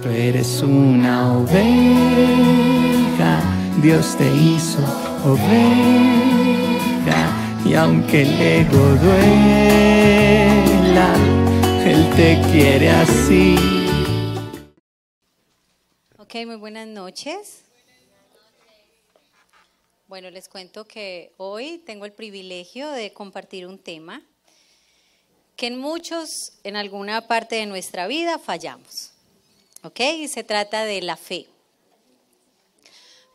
Tú eres una oveja, Dios te hizo oveja. Y aunque el ego duela, Él te quiere así. Ok, muy buenas noches. Bueno, les cuento que hoy tengo el privilegio de compartir un tema que en muchos, en alguna parte de nuestra vida fallamos. Ok, y se trata de la fe.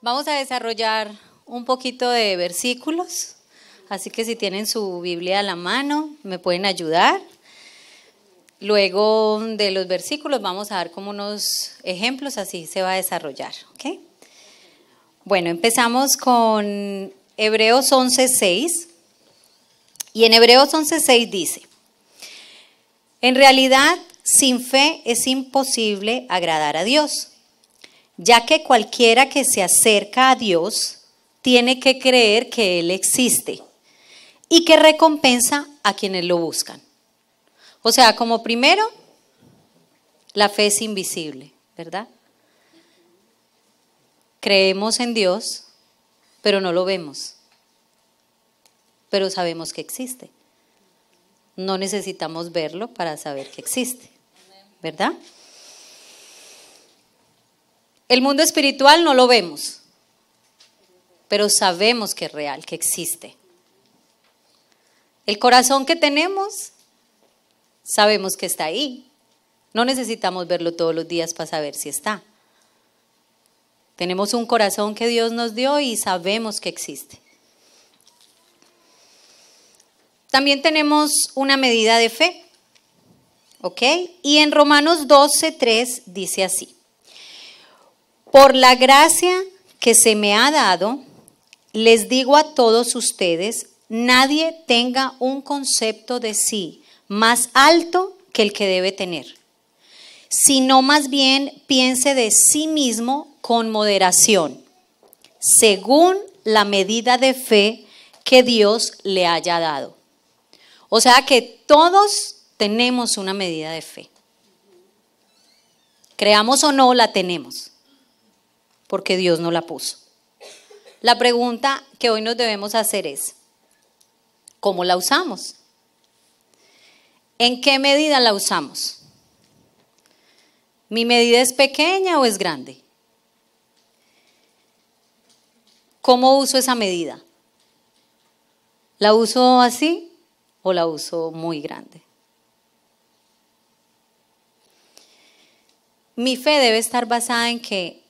Vamos a desarrollar un poquito de versículos, así que si tienen su Biblia a la mano, me pueden ayudar. Luego de los versículos vamos a dar como unos ejemplos, así se va a desarrollar. ¿Ok? Bueno, empezamos con Hebreos 11:6. Y en Hebreos 11:6 dice: en realidad, sin fe es imposible agradar a Dios, ya que cualquiera que se acerca a Dios tiene que creer que Él existe y que recompensa a quienes lo buscan. O sea, como primero, la fe es invisible, ¿verdad? Creemos en Dios, pero no lo vemos, pero sabemos que existe. No necesitamos verlo para saber que existe, ¿verdad? El mundo espiritual no lo vemos, pero sabemos que es real, que existe. El corazón que tenemos, sabemos que está ahí. No necesitamos verlo todos los días para saber si está. Tenemos un corazón que Dios nos dio y sabemos que existe. También tenemos una medida de fe, ¿ok? Y en Romanos 12:3 dice así: por la gracia que se me ha dado, les digo a todos ustedes, nadie tenga un concepto de sí más alto que el que debe tener, sino más bien piense de sí mismo con moderación, según la medida de fe que Dios le haya dado. O sea que todos tenemos una medida de fe. Creamos o no, la tenemos, porque Dios nos la puso. La pregunta que hoy nos debemos hacer es, ¿cómo la usamos? ¿En qué medida la usamos? ¿Mi medida es pequeña o es grande? ¿Cómo uso esa medida? ¿La uso así o la uso muy grande? Mi fe debe estar basada en que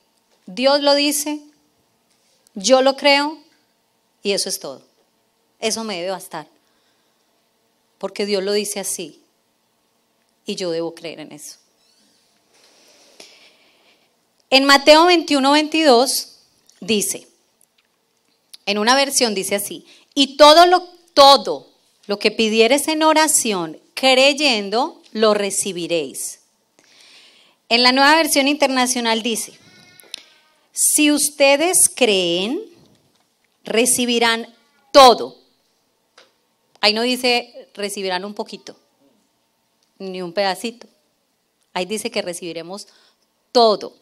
Dios lo dice, yo lo creo y eso es todo. Eso me debe bastar. Porque Dios lo dice así y yo debo creer en eso. En Mateo 21:22 dice, en una versión dice así: y todo lo que pidieres en oración, creyendo, lo recibiréis. En la Nueva Versión Internacional dice: si ustedes creen, recibirán todo. Ahí no dice recibirán un poquito, ni un pedacito. Ahí dice que recibiremos todo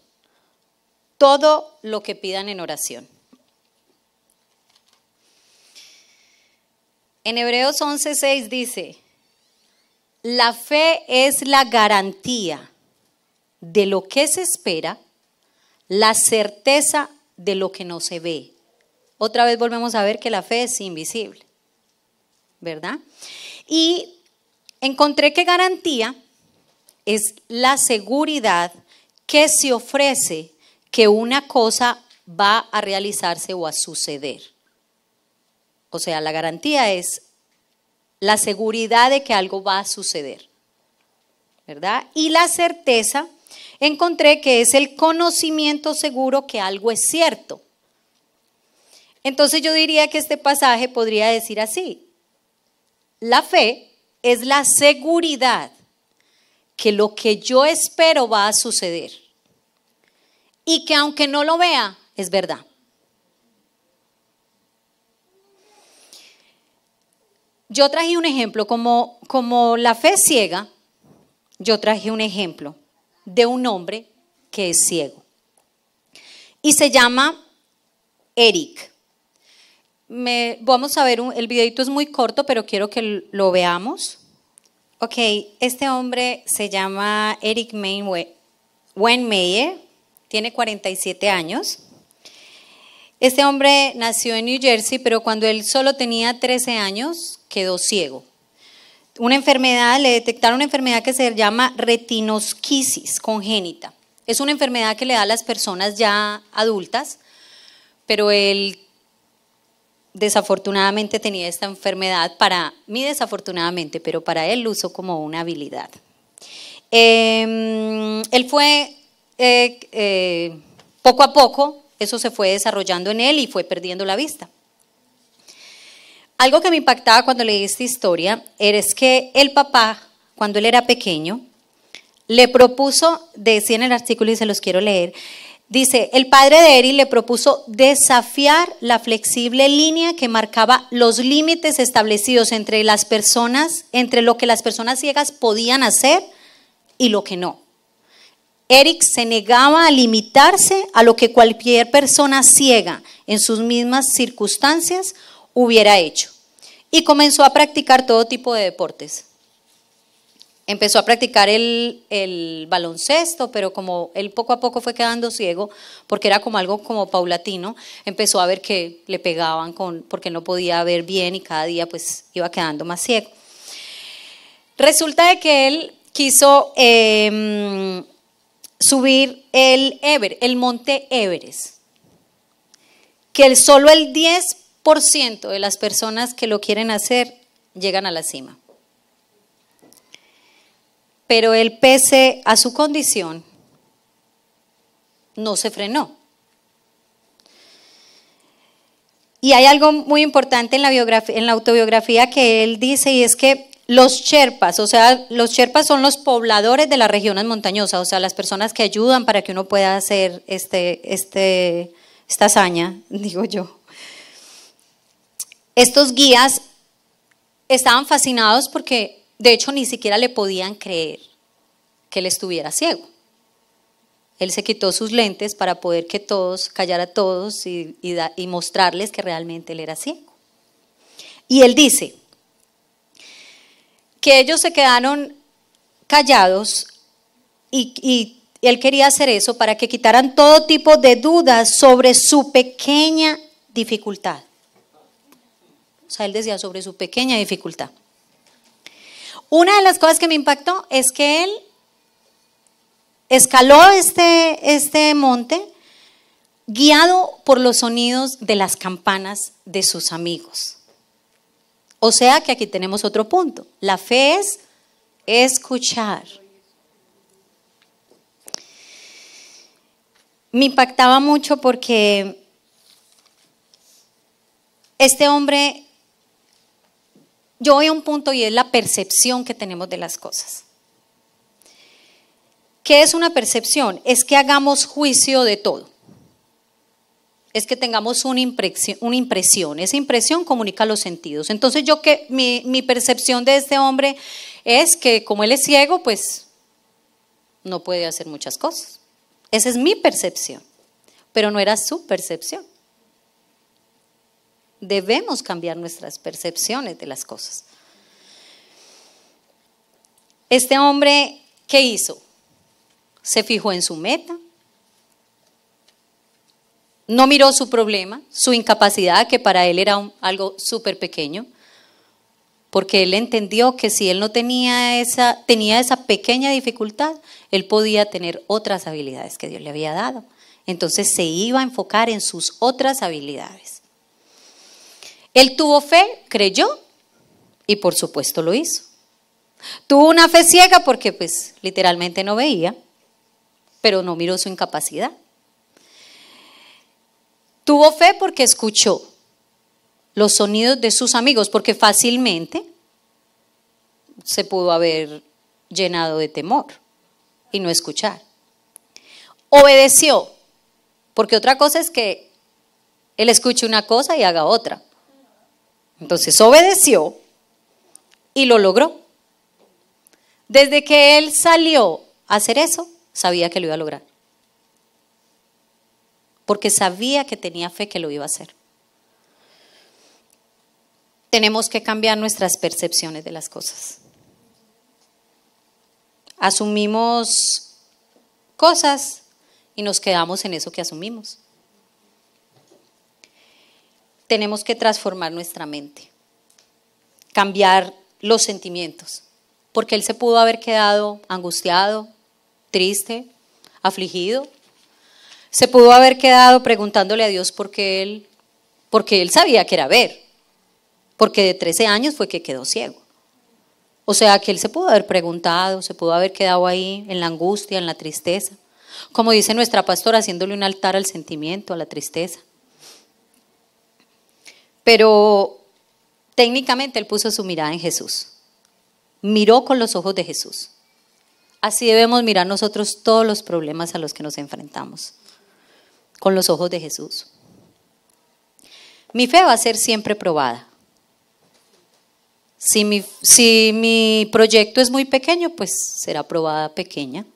lo que pidan en oración. En Hebreos 11:6 dice: la fe es la garantía de lo que se espera, la certeza de lo que no se ve. Otra vez volvemos a ver que la fe es invisible, ¿verdad? Y encontré que garantía es la seguridad que se ofrece que una cosa va a realizarse o a suceder. O sea, la garantía es la seguridad de que algo va a suceder, ¿verdad? Y la certeza, encontré que es el conocimiento seguro que algo es cierto. Entonces yo diría que este pasaje podría decir así: la fe es la seguridad que lo que yo espero va a suceder y que aunque no lo vea, es verdad. Yo traje un ejemplo, como la fe ciega, yo traje un ejemplo de un hombre que es ciego. Y se llama Eric. Vamos a ver, el videito es muy corto, pero quiero que lo veamos. Ok, este hombre se llama Eric Wenmeyer, tiene 47 años. Este hombre nació en New Jersey, pero cuando él solo tenía 13 años, quedó ciego. Le detectaron una enfermedad que se llama retinosquisis congénita. Es una enfermedad que le da a las personas ya adultas, pero él desafortunadamente tenía esta enfermedad, desafortunadamente, pero para él lo usó como una habilidad. Él fue, poco a poco, eso se fue desarrollando en él y fue perdiendo la vista. Algo que me impactaba cuando leí esta historia es que el papá, cuando él era pequeño, le propuso, decía en el artículo y se los quiero leer, dice, el padre de Eric le propuso desafiar la flexible línea que marcaba los límites establecidos entre lo que las personas ciegas podían hacer y lo que no. Eric se negaba a limitarse a lo que cualquier persona ciega en sus mismas circunstancias hubiera hecho. Y comenzó a practicar todo tipo de deportes. Empezó a practicar el baloncesto, pero como él poco a poco fue quedando ciego, porque era como algo como paulatino, empezó a ver que le pegaban porque no podía ver bien y cada día pues iba quedando más ciego. Resulta de que él quiso subir el monte Everest, que solo el 10% de las personas que lo quieren hacer llegan a la cima. Pero él, pese a su condición, no se frenó. Y hay algo muy importante en la autobiografía que él dice, y es que los sherpas, los sherpas son los pobladores de las regiones montañosas, o sea, las personas que ayudan para que uno pueda hacer esta hazaña, digo yo. Estos guías estaban fascinados porque, de hecho, ni siquiera le podían creer que él estuviera ciego. Él se quitó sus lentes para poder callar a todos y mostrarles que realmente él era ciego. Y él dice que ellos se quedaron callados y él quería hacer eso para que quitaran todo tipo de dudas sobre su pequeña dificultad. O sea, él decía sobre su pequeña dificultad. Una de las cosas que me impactó es que él escaló este monte guiado por los sonidos de las campanas de sus amigos. O sea que aquí tenemos otro punto. La fe es escuchar. Me impactaba mucho porque este hombre, yo voy a un punto y es la percepción que tenemos de las cosas. ¿Qué es una percepción? Es que hagamos juicio de todo. Es que tengamos una impresión. Esa impresión comunica los sentidos. Entonces mi percepción de este hombre es que como él es ciego, pues no puede hacer muchas cosas. Esa es mi percepción, pero no era su percepción. Debemos cambiar nuestras percepciones de las cosas. Este hombre, ¿qué hizo? Se fijó en su meta. No miró su problema, su incapacidad, que para él era algo súper pequeño, porque él entendió que si él no tenía esa pequeña dificultad, él podía tener otras habilidades que Dios le había dado. Entonces se iba a enfocar en sus otras habilidades. Él tuvo fe, creyó y por supuesto lo hizo. Tuvo una fe ciega porque pues literalmente no veía, pero no miró su incapacidad. Tuvo fe porque escuchó los sonidos de sus amigos, porque fácilmente se pudo haber llenado de temor y no escuchar. Obedeció, porque otra cosa es que él escuche una cosa y haga otra. Entonces obedeció y lo logró. Desde que él salió a hacer eso, sabía que lo iba a lograr. porque sabía que tenía fe que lo iba a hacer. Tenemos que cambiar nuestras percepciones de las cosas. Asumimos cosas y nos quedamos en eso que asumimos. Tenemos que transformar nuestra mente, cambiar los sentimientos, porque él se pudo haber quedado angustiado, triste, afligido. Se pudo haber quedado preguntándole a Dios porque él sabía que era ver, porque de 13 años fue que quedó ciego. O sea que él se pudo haber preguntado, se pudo haber quedado ahí en la angustia, en la tristeza. Como dice nuestra pastora, haciéndole un altar al sentimiento, a la tristeza. Pero técnicamente él puso su mirada en Jesús. Miró con los ojos de Jesús. Así debemos mirar nosotros todos los problemas a los que nos enfrentamos. Con los ojos de Jesús. Mi fe va a ser siempre probada. Si mi proyecto es muy pequeño, pues será probada pequeña.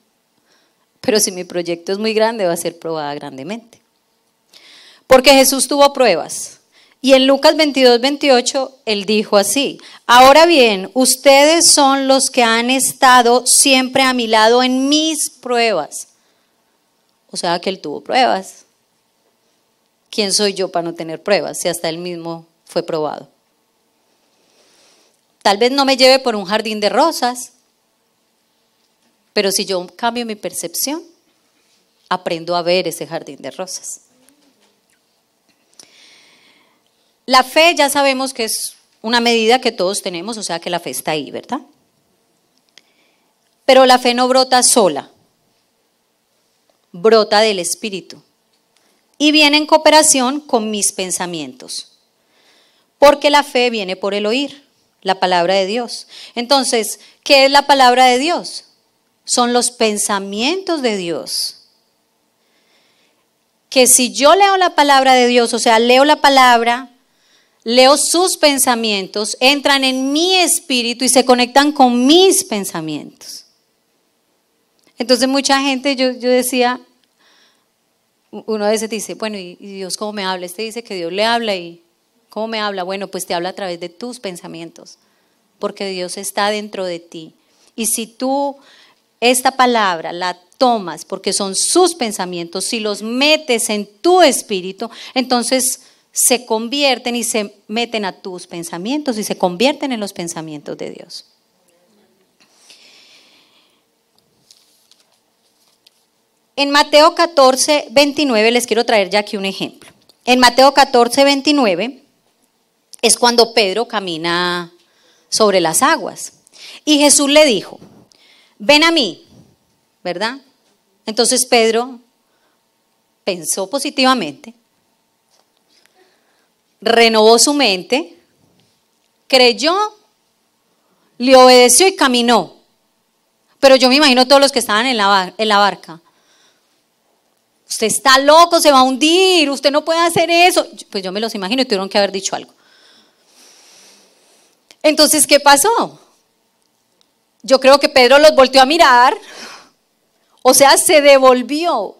Pero si mi proyecto es muy grande, va a ser probada grandemente. Porque Jesús tuvo pruebas. Y en Lucas 22:28, él dijo así: ahora bien, ustedes son los que han estado siempre a mi lado en mis pruebas. O sea que él tuvo pruebas. ¿Quién soy yo para no tener pruebas si hasta él mismo fue probado? Tal vez no me lleve por un jardín de rosas, pero si yo cambio mi percepción, aprendo a ver ese jardín de rosas. La fe ya sabemos que es una medida que todos tenemos, o sea que la fe está ahí, ¿verdad? Pero la fe no brota sola, brota del Espíritu y viene en cooperación con mis pensamientos, porque la fe viene por el oír la palabra de Dios. Entonces, ¿qué es la palabra de Dios? Son los pensamientos de Dios. Que si yo leo la palabra de Dios, o sea, leo la palabra, leo sus pensamientos, entran en mi espíritu y se conectan con mis pensamientos. Entonces mucha gente, yo decía, uno a veces dice, bueno, ¿y Dios cómo me habla? Este dice que Dios le habla, ¿y cómo me habla? Bueno, pues te habla a través de tus pensamientos, porque Dios está dentro de ti. Y si tú esta palabra la tomas, porque son sus pensamientos, si los metes en tu espíritu, entonces se convierten y se meten a tus pensamientos y se convierten en los pensamientos de Dios. En Mateo 14:29 les quiero traer ya aquí un ejemplo. En Mateo 14:29 es cuando Pedro camina sobre las aguas y Jesús le dijo: ven a mí, ¿verdad? Entonces Pedro pensó positivamente, renovó su mente, creyó, le obedeció y caminó. Pero yo me imagino todos los que estaban en la barca. Usted está loco, se va a hundir, usted no puede hacer eso. Pues yo me los imagino y tuvieron que haber dicho algo. Entonces, ¿qué pasó? Yo creo que Pedro los volteó a mirar, o sea, se devolvió.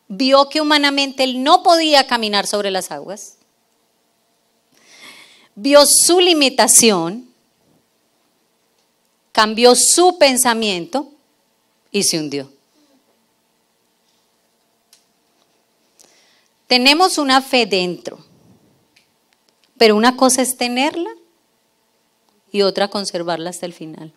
Vio que humanamente él no podía caminar sobre las aguas. Vio su limitación, cambió su pensamiento y se hundió. Tenemos una fe dentro, pero una cosa es tenerla y otra conservarla hasta el final.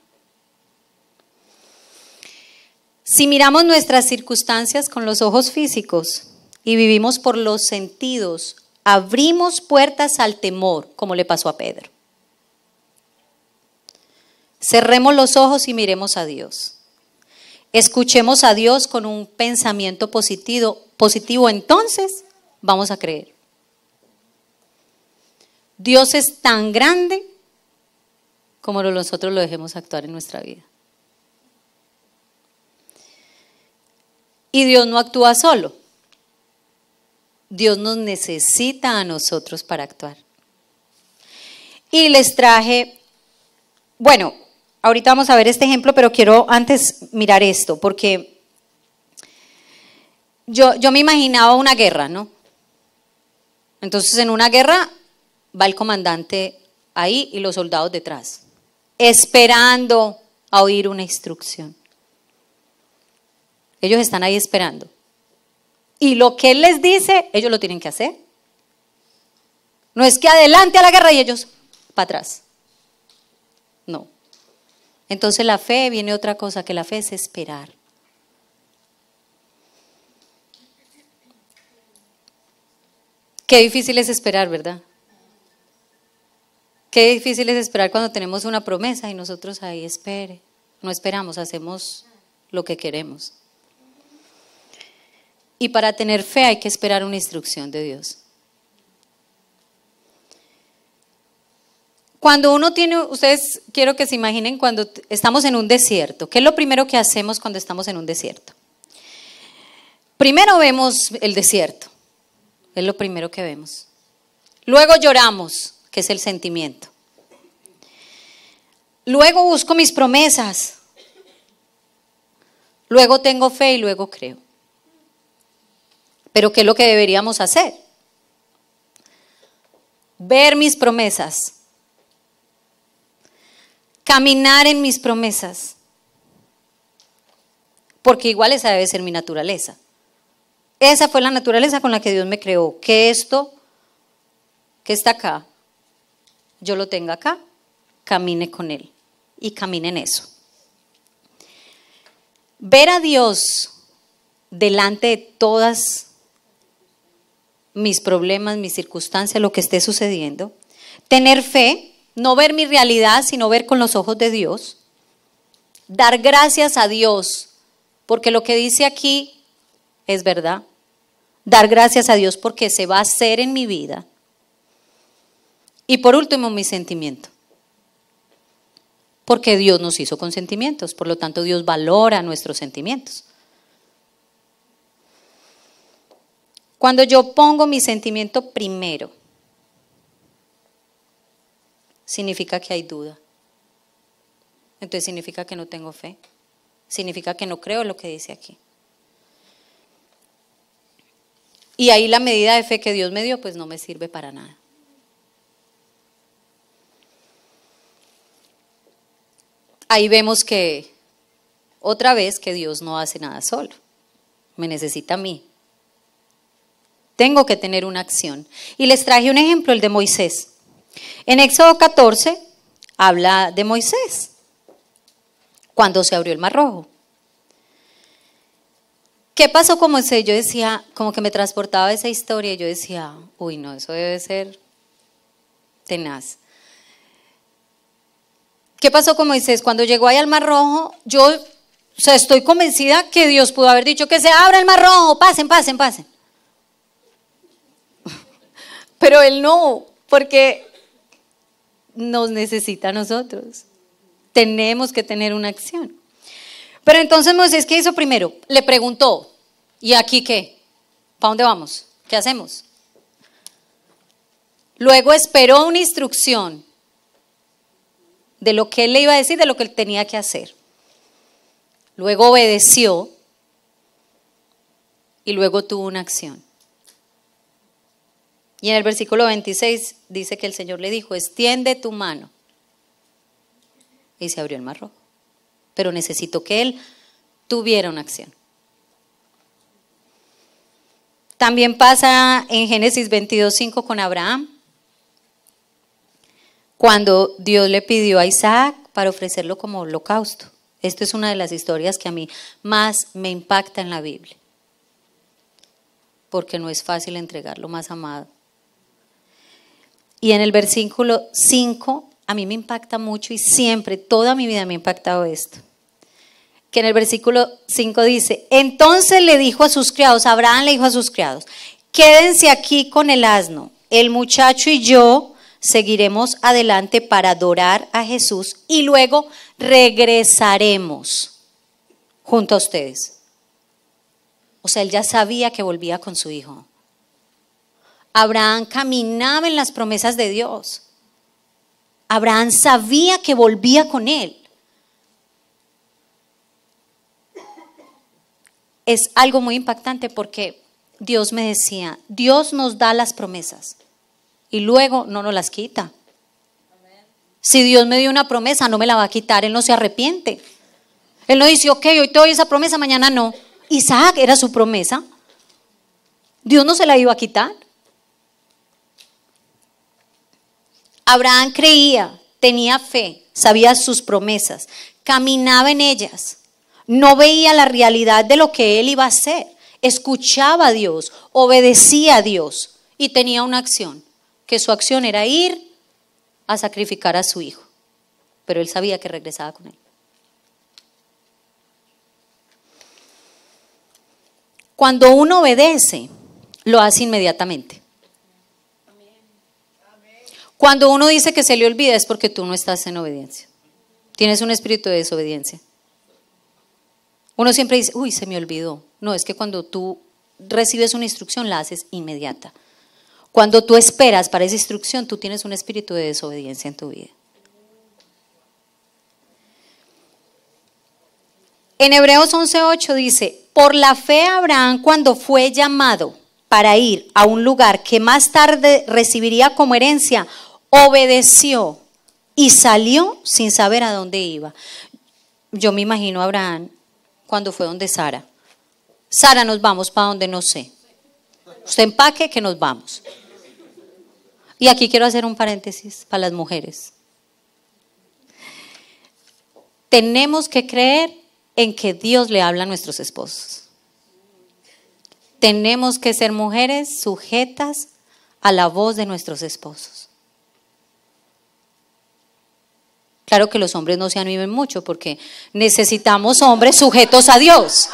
Si miramos nuestras circunstancias con los ojos físicos y vivimos por los sentidos, abrimos puertas al temor, como le pasó a Pedro. Cerremos los ojos y miremos a Dios. Escuchemos a Dios con un pensamiento positivo, entonces vamos a creer. Dios es tan grande como nosotros lo dejemos actuar en nuestra vida. Y Dios no actúa solo. Dios nos necesita a nosotros para actuar. Y les traje, bueno, ahorita vamos a ver este ejemplo, pero quiero antes mirar esto, porque Yo me imaginaba una guerra, ¿no? Entonces en una guerra va el comandante ahí y los soldados detrás, esperando a oír una instrucción. Ellos están ahí esperando. Y lo que él les dice, ellos lo tienen que hacer. No es que adelante a la guerra y ellos para atrás. No. Entonces la fe viene otra cosa, que la fe es esperar. Qué difícil es esperar, ¿verdad? Qué difícil es esperar cuando tenemos una promesa y nosotros ahí espere. No esperamos, hacemos lo que queremos. Y para tener fe hay que esperar una instrucción de Dios. Cuando uno tiene, ustedes quiero que se imaginen cuando estamos en un desierto. ¿Qué es lo primero que hacemos cuando estamos en un desierto? Primero vemos el desierto. Es lo primero que vemos. Luego lloramos, que es el sentimiento. Luego busco mis promesas. Luego tengo fe y luego creo. Pero ¿qué es lo que deberíamos hacer? Ver mis promesas. Caminar en mis promesas. Porque igual esa debe ser mi naturaleza. Esa fue la naturaleza con la que Dios me creó. Que esto que está acá, yo lo tenga acá, camine con Él y camine en eso. Ver a Dios delante de todas mis problemas, mis circunstancias, lo que esté sucediendo. Tener fe, no ver mi realidad, sino ver con los ojos de Dios. Dar gracias a Dios, porque lo que dice aquí es verdad. Dar gracias a Dios porque se va a hacer en mi vida. Y por último, mi sentimiento. Porque Dios nos hizo con sentimientos, por lo tanto Dios valora nuestros sentimientos. Cuando yo pongo mi sentimiento primero, significa que hay duda. Entonces significa que no tengo fe. Significa que no creo en lo que dice aquí. Y ahí la medida de fe que Dios me dio, pues no me sirve para nada. Ahí vemos que, otra vez, que Dios no hace nada solo. Me necesita a mí. Tengo que tener una acción. Y les traje un ejemplo, el de Moisés. En Éxodo 14 habla de Moisés, cuando se abrió el Mar Rojo. ¿Qué pasó con Moisés? Yo decía, como que me transportaba esa historia y yo decía, uy no, eso debe ser tenaz. ¿Qué pasó con Moisés? Cuando llegó ahí al Mar Rojo, yo estoy convencida que Dios pudo haber dicho que se abra el Mar Rojo, pasen, pasen, pasen. Pero Él no, porque nos necesita a nosotros. Tenemos que tener una acción. Pero entonces Moisés, ¿qué hizo primero? Le preguntó, ¿y aquí qué? ¿Para dónde vamos? ¿Qué hacemos? Luego esperó una instrucción de lo que él le iba a decir, de lo que él tenía que hacer. Luego obedeció y luego tuvo una acción. Y en el versículo 26 dice que el Señor le dijo, extiende tu mano. Y se abrió el Mar Rojo. Pero necesito que él tuviera una acción. También pasa en Génesis 22:5 con Abraham, cuando Dios le pidió a Isaac para ofrecerlo como holocausto. Esta es una de las historias que a mí más me impacta en la Biblia, porque no es fácil entregar lo más amado. Y en el versículo 5, a mí me impacta mucho y siempre, toda mi vida me ha impactado esto. Que en el versículo 5 dice, entonces le dijo a sus criados, Abraham le dijo a sus criados, quédense aquí con el asno, el muchacho y yo seguiremos adelante para adorar a Jesús y luego regresaremos junto a ustedes. O sea, él ya sabía que volvía con su hijo. Abraham caminaba en las promesas de Dios. Abraham sabía que volvía con él. es algo muy impactante porque Dios me decía, Dios nos da las promesas y luego no nos las quita. Si Dios me dio una promesa, no me la va a quitar, Él no se arrepiente. Él no dice, ok, hoy te doy esa promesa, mañana no. Isaac era su promesa. Dios no se la iba a quitar. Abraham creía, tenía fe, sabía sus promesas, caminaba en ellas, no veía la realidad de lo que él iba a hacer, escuchaba a Dios, obedecía a Dios y tenía una acción, que su acción era ir a sacrificar a su hijo, pero él sabía que regresaba con él. Cuando uno obedece, lo hace inmediatamente. Cuando uno dice que se le olvida es porque tú no estás en obediencia. Tienes un espíritu de desobediencia. Uno siempre dice, uy, se me olvidó. No, es que cuando tú recibes una instrucción la haces inmediata. Cuando tú esperas para esa instrucción, tú tienes un espíritu de desobediencia en tu vida. En Hebreos 11:8 dice, por la fe Abraham cuando fue llamado para ir a un lugar que más tarde recibiría como herencia, obedeció y salió sin saber a dónde iba. Yo me imagino a Abraham cuando fue donde Sara. Sara, nos vamos para donde no sé. Usted empaque que nos vamos. Y aquí quiero hacer un paréntesis para las mujeres. Tenemos que creer en que Dios le habla a nuestros esposos. Tenemos que ser mujeres sujetas a la voz de nuestros esposos. Claro que los hombres no se animen mucho porque necesitamos hombres sujetos a Dios.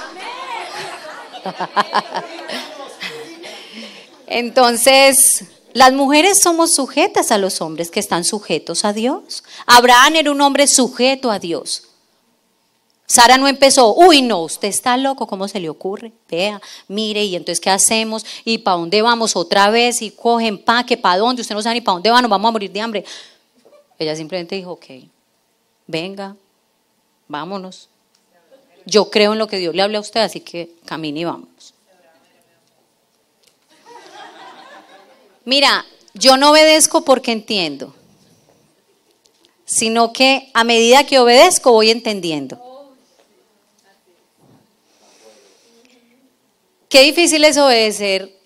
Entonces, las mujeres somos sujetas a los hombres que están sujetos a Dios. Abraham era un hombre sujeto a Dios. Sara no empezó, uy no, usted está loco, ¿cómo se le ocurre? Vea, mire, y entonces ¿qué hacemos? ¿Y para dónde vamos otra vez? Y coge empaque, ¿para dónde? Usted no sabe ni para dónde va, nos vamos a morir de hambre. Ella simplemente dijo, ok, venga, vámonos. Yo creo en lo que Dios le habla a usted, así que camine y vámonos. Mira, yo no obedezco porque entiendo, sino que a medida que obedezco voy entendiendo. Qué difícil es obedecer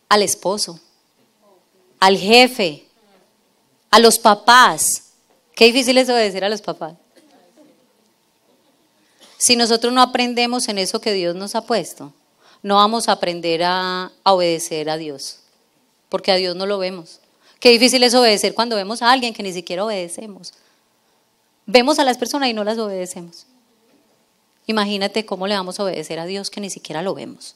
al esposo, al jefe, a los papás. Qué difícil es obedecer a los papás. Si nosotros no aprendemos en eso que Dios nos ha puesto, no vamos a aprender a obedecer a Dios, porque a Dios no lo vemos. Qué difícil es obedecer cuando vemos a alguien que ni siquiera obedecemos. Vemos a las personas y no las obedecemos. Imagínate cómo le vamos a obedecer a Dios que ni siquiera lo vemos.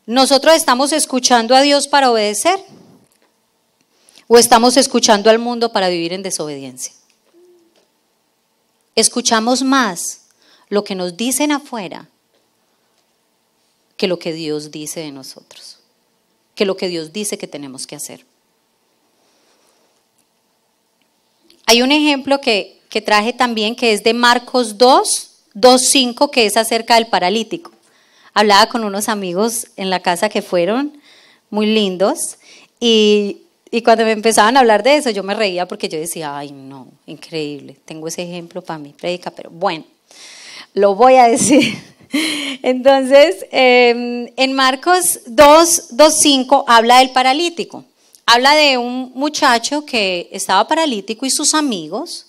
¿Nosotros estamos escuchando a Dios para obedecer? ¿O estamos escuchando al mundo para vivir en desobediencia? Escuchamos más lo que nos dicen afuera que lo que Dios dice de nosotros, que lo que Dios dice que tenemos que hacer. Hay un ejemplo que traje también que es de Marcos 2:5, que es acerca del paralítico. Hablaba con unos amigos en la casa que fueron muy lindos y cuando me empezaban a hablar de eso yo me reía porque yo decía, ay no, increíble, tengo ese ejemplo para mi prédica, pero bueno, lo voy a decir. Entonces, en Marcos 2:5 habla del paralítico. Habla de un muchacho que estaba paralítico y sus amigos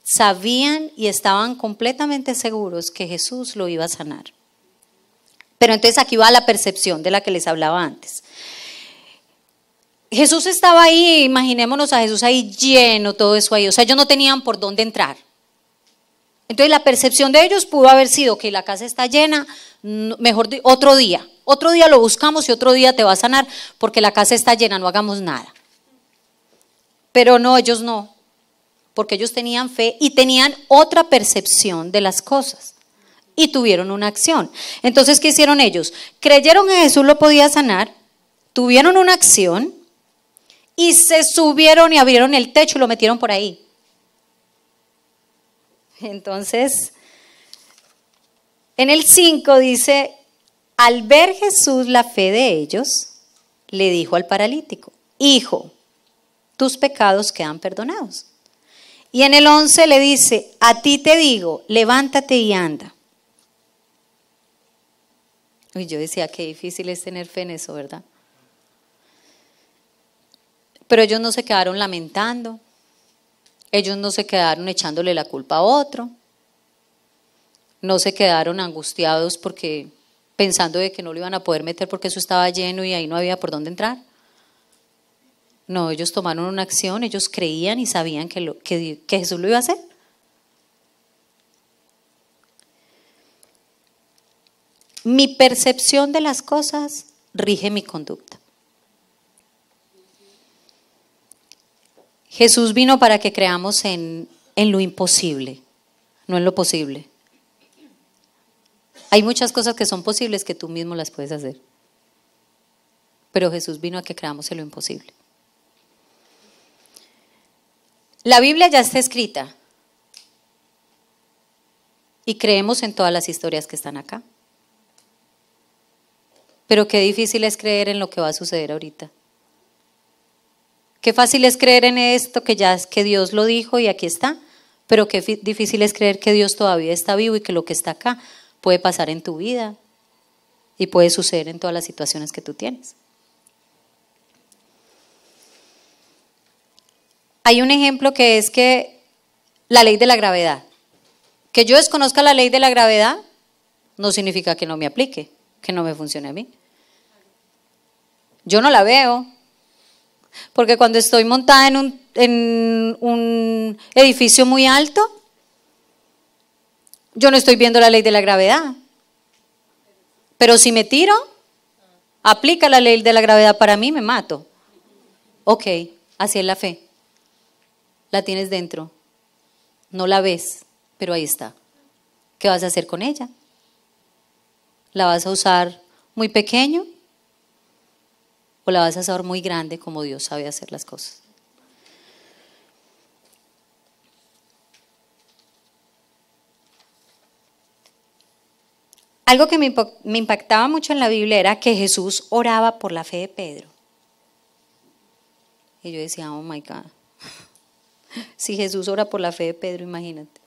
sabían y estaban completamente seguros que Jesús lo iba a sanar. Pero entonces aquí va la percepción de la que les hablaba antes. Jesús estaba ahí, imaginémonos a Jesús ahí lleno, todo eso ahí. O sea, ellos no tenían por dónde entrar. Entonces la percepción de ellos pudo haber sido que la casa está llena, mejor otro día lo buscamos y otro día te va a sanar porque la casa está llena, no hagamos nada. Pero no, ellos no, porque ellos tenían fe y tenían otra percepción de las cosas y tuvieron una acción. Entonces, ¿qué hicieron ellos? Creyeron que Jesús lo podía sanar, tuvieron una acción y se subieron y abrieron el techo y lo metieron por ahí. Entonces, en el 5 dice, al ver Jesús la fe de ellos, le dijo al paralítico, hijo, tus pecados quedan perdonados. Y en el 11 le dice, a ti te digo, levántate y anda. Y yo decía, qué difícil es tener fe en eso, ¿verdad? Pero ellos no se quedaron lamentando, ellos no se quedaron echándole la culpa a otro, no se quedaron angustiados porque pensando de que no lo iban a poder meter porque eso estaba lleno y ahí no había por dónde entrar. No, ellos tomaron una acción, ellos creían y sabían que Jesús lo iba a hacer. Mi percepción de las cosas rige mi conducta. Jesús vino para que creamos en lo imposible, no en lo posible. Hay muchas cosas que son posibles que tú mismo las puedes hacer. Pero Jesús vino a que creamos en lo imposible. La Biblia ya está escrita y creemos en todas las historias que están acá. Pero qué difícil es creer en lo que va a suceder ahorita. Qué fácil es creer en esto que ya es que Dios lo dijo y aquí está, pero qué difícil es creer que Dios todavía está vivo y que lo que está acá puede pasar en tu vida y puede suceder en todas las situaciones que tú tienes. Hay un ejemplo que es que la ley de la gravedad. Que yo desconozca la ley de la gravedad no significa que no me aplique, que no me funcione a mí. Yo no la veo, porque cuando estoy montada en un edificio muy alto, yo no estoy viendo la ley de la gravedad. Pero si me tiro, aplica la ley de la gravedad para mí, me mato. Ok, así es la fe. La tienes dentro, no la ves, pero ahí está. ¿Qué vas a hacer con ella? ¿La vas a usar muy pequeño o la vas a usar muy grande como Dios sabe hacer las cosas? Algo que me impactaba mucho en la Biblia era que Jesús oraba por la fe de Pedro. Y yo decía, oh my God. Si Jesús ora por la fe de Pedro, imagínate.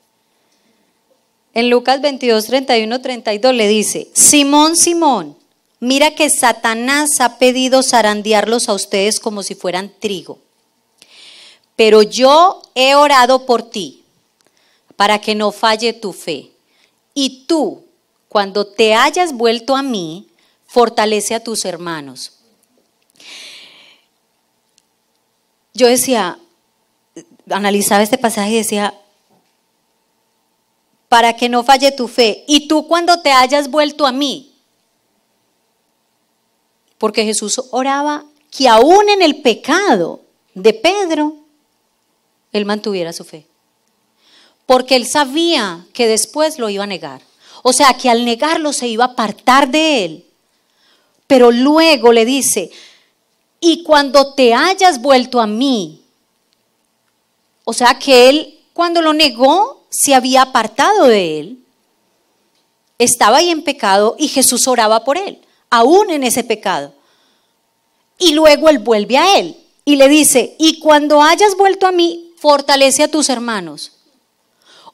En Lucas 22, 31, 32 le dice, Simón, Simón, mira que Satanás ha pedido zarandearlos a ustedes como si fueran trigo. Pero yo he orado por ti para que no falle tu fe. Y tú, cuando te hayas vuelto a mí, fortalece a tus hermanos. Yo decía, analizaba este pasaje y decía, para que no falle tu fe, y tú cuando te hayas vuelto a mí, porque Jesús oraba que aún en el pecado de Pedro, él mantuviera su fe, porque él sabía que después lo iba a negar, o sea que al negarlo se iba a apartar de él, pero luego le dice, y cuando te hayas vuelto a mí, o sea que él cuando lo negó se había apartado de él, estaba ahí en pecado y Jesús oraba por él, aún en ese pecado. Y luego él vuelve a él y le dice, y cuando hayas vuelto a mí, fortalece a tus hermanos.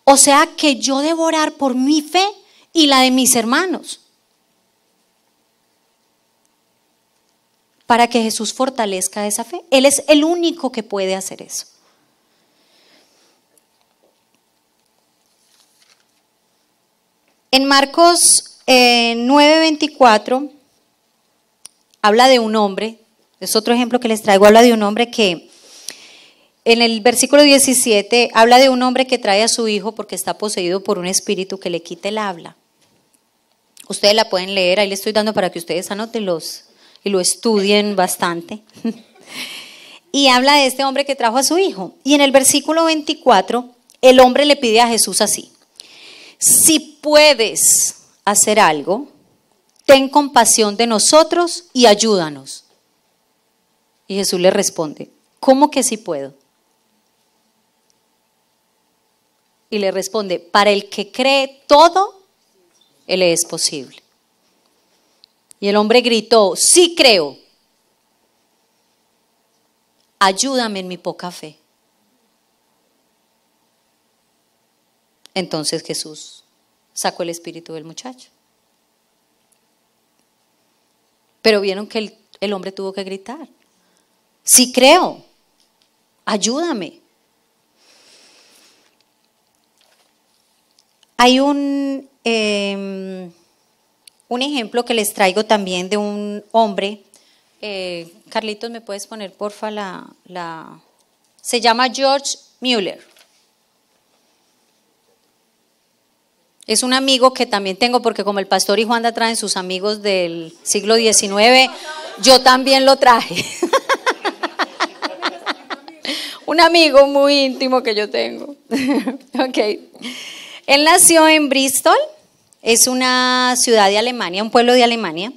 O sea que yo debo orar por mi fe y la de mis hermanos, para que Jesús fortalezca esa fe. Él es el único que puede hacer eso. En Marcos 9:24 habla de un hombre, es otro ejemplo que les traigo, habla de un hombre que en el versículo 17 habla de un hombre que trae a su hijo porque está poseído por un espíritu que le quita el habla. Ustedes la pueden leer, ahí les estoy dando para que ustedes anoten y lo estudien bastante. Y habla de este hombre que trajo a su hijo. Y en el versículo 24 el hombre le pide a Jesús así, si puedes hacer algo, ten compasión de nosotros y ayúdanos. Y Jesús le responde, ¿cómo que sí puedo? Y le responde, para el que cree todo, él es posible. Y el hombre gritó, sí creo. Ayúdame en mi poca fe. Entonces Jesús sacó el espíritu del muchacho. Pero vieron que el hombre tuvo que gritar. Sí creo. Ayúdame. Hay un ejemplo que les traigo también de un hombre. Carlitos, ¿me puedes poner porfa Se llama George Mueller. Es un amigo que también tengo porque como el pastor y Juanda traen sus amigos del siglo XIX, yo también lo traje. Un amigo muy íntimo que yo tengo. Ok. Él nació en Bristol, es una ciudad de Alemania, un pueblo de Alemania.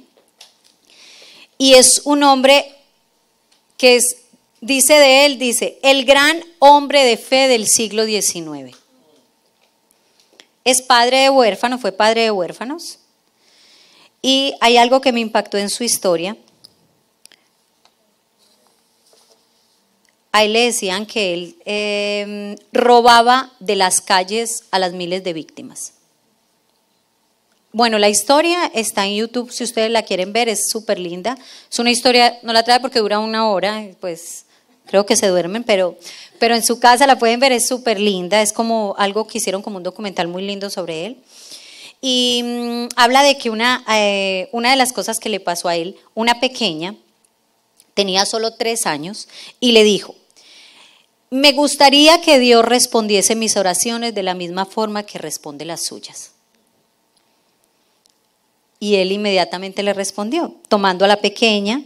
Y es un hombre que dice, el gran hombre de fe del siglo XIX. Es padre de huérfanos, fue padre de huérfanos. Y hay algo que me impactó en su historia. A él le decían que él robaba de las calles a las miles de víctimas. Bueno, la historia está en YouTube, si ustedes la quieren ver, es súper linda. Es una historia, no la trae porque dura 1 hora, pues creo que se duermen, pero en su casa la pueden ver, es súper linda, es como algo que hicieron como un documental muy lindo sobre él. Y habla de que una de las cosas que le pasó a él, una pequeña, tenía solo 3 años, y le dijo, me gustaría que Dios respondiese mis oraciones de la misma forma que responde las suyas. Y él inmediatamente le respondió, tomando a la pequeña,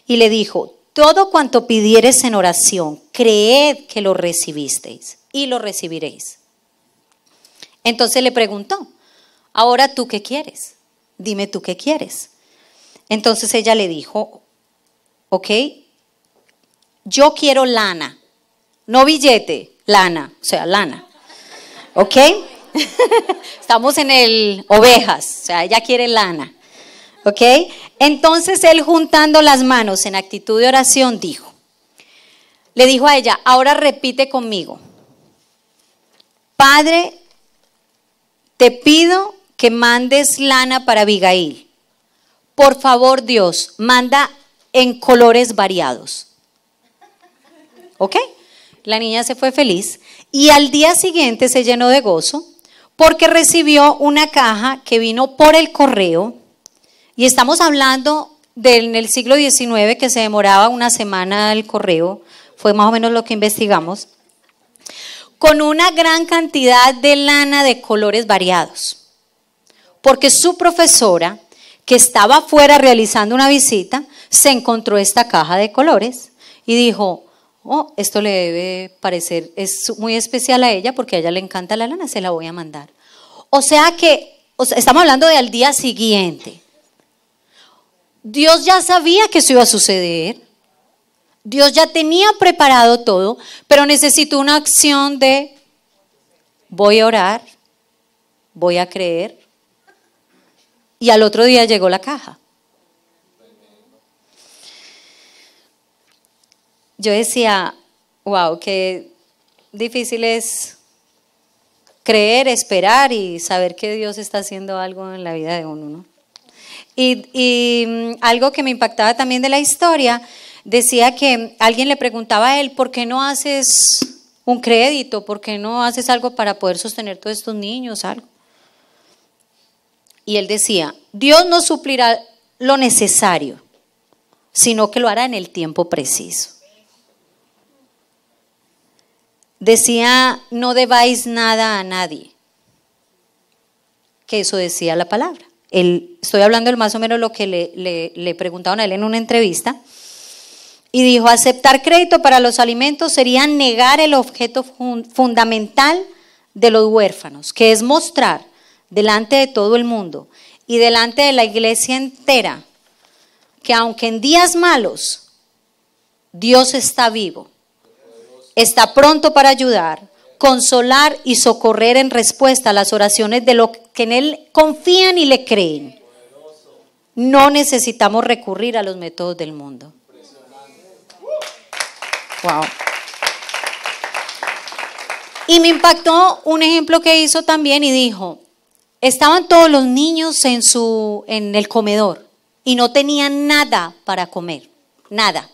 y le dijo, todo cuanto pidiereis en oración, creed que lo recibisteis y lo recibiréis. Entonces le preguntó, ahora tú qué quieres, dime tú qué quieres. Entonces ella le dijo, ok, yo quiero lana, no billete, lana, o sea, lana, ok. Estamos en el ovejas, o sea, ella quiere lana, ¿ok? Entonces él juntando las manos en actitud de oración le dijo a ella, ahora repite conmigo, Padre, te pido que mandes lana para Abigail. Por favor, Dios, manda en colores variados, ¿ok? La niña se fue feliz y al día siguiente se llenó de gozo porque recibió una caja que vino por el correo, y estamos hablando en el siglo XIX que se demoraba 1 semana el correo, fue más o menos lo que investigamos, con una gran cantidad de lana de colores variados, porque su profesora, que estaba afuera realizando una visita, se encontró esta caja de colores y dijo, oh, esto le debe parecer, es muy especial a ella porque a ella le encanta la lana, se la voy a mandar. O sea, estamos hablando de al día siguiente. Dios ya sabía que eso iba a suceder. Dios ya tenía preparado todo, pero necesitó una acción de voy a orar, voy a creer. Y al otro día llegó la caja. Yo decía, wow, qué difícil es creer, esperar y saber que Dios está haciendo algo en la vida de uno, ¿no? Y algo que me impactaba también de la historia, decía que alguien le preguntaba a él, ¿por qué no haces un crédito? ¿Por qué no haces algo para poder sostener todos estos niños? Algo. Y él decía, Dios no suplirá lo necesario, sino que lo hará en el tiempo preciso. Decía, no debáis nada a nadie, que eso decía la palabra. Estoy hablando de más o menos lo que le preguntaban a él en una entrevista, y dijo, aceptar crédito para los alimentos sería negar el objeto fundamental de los huérfanos, que es mostrar delante de todo el mundo y delante de la iglesia entera, que aunque en días malos, Dios está vivo, está pronto para ayudar, consolar y socorrer en respuesta a las oraciones de los que en Él confían y le creen. No necesitamos recurrir a los métodos del mundo. Wow. Y me impactó un ejemplo que hizo también y dijo, estaban todos los niños en el comedor y no tenían nada para comer, nada.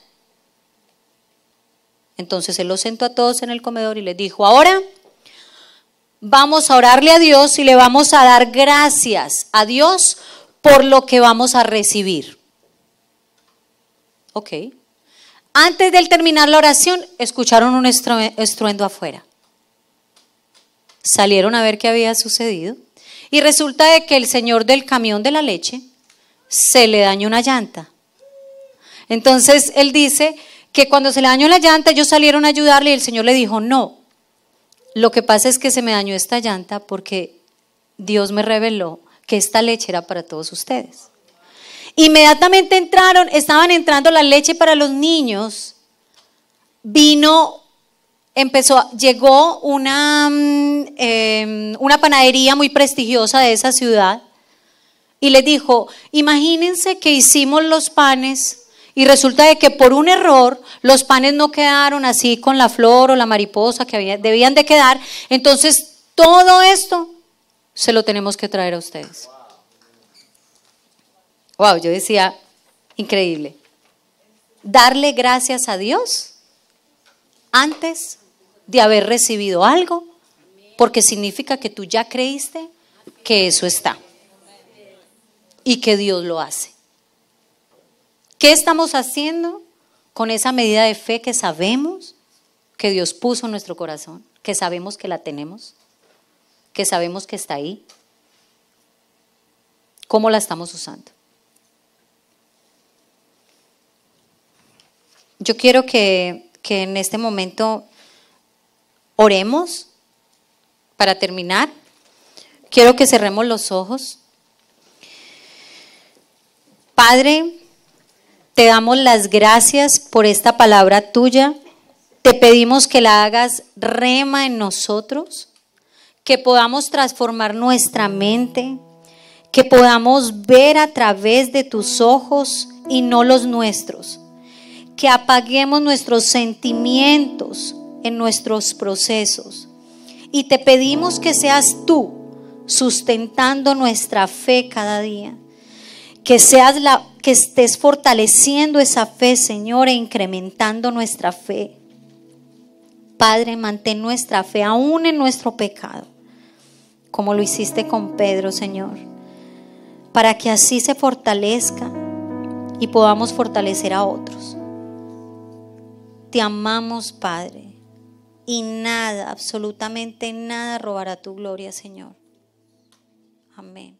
Entonces Él los sentó a todos en el comedor y les dijo, ahora vamos a orarle a Dios y le vamos a dar gracias a Dios por lo que vamos a recibir. Ok. Antes de terminar la oración, escucharon un estruendo afuera. Salieron a ver qué había sucedido y resulta de que el señor del camión de la leche se le dañó una llanta. Entonces él dice que cuando se le dañó la llanta, ellos salieron a ayudarle y el señor le dijo, no, lo que pasa es que se me dañó esta llanta porque Dios me reveló que esta leche era para todos ustedes. Inmediatamente estaban entrando la leche para los niños, llegó una panadería muy prestigiosa de esa ciudad y les dijo, imagínense que hicimos los panes y resulta de que por un error los panes no quedaron así con la flor o la mariposa que debían de quedar, entonces todo esto se lo tenemos que traer a ustedes. Wow, yo decía, increíble. Darle gracias a Dios antes de haber recibido algo, porque significa que tú ya creíste que eso está y que Dios lo hace. ¿Qué estamos haciendo con esa medida de fe que sabemos que Dios puso en nuestro corazón, que sabemos que la tenemos, que sabemos que está ahí? ¿Cómo la estamos usando? Yo quiero que en este momento oremos para terminar. Quiero que cerremos los ojos. Padre, te damos las gracias por esta palabra tuya. Te pedimos que la hagas rema en nosotros, que podamos transformar nuestra mente, que podamos ver a través de tus ojos y no los nuestros. Que apaguemos nuestros sentimientos en nuestros procesos. Y te pedimos que seas tú sustentando nuestra fe cada día. Que estés fortaleciendo esa fe, Señor, e incrementando nuestra fe. Padre, mantén nuestra fe aún en nuestro pecado, como lo hiciste con Pedro, Señor, para que así se fortalezca y podamos fortalecer a otros. Te amamos, Padre, y nada, absolutamente nada robará tu gloria, Señor. Amén.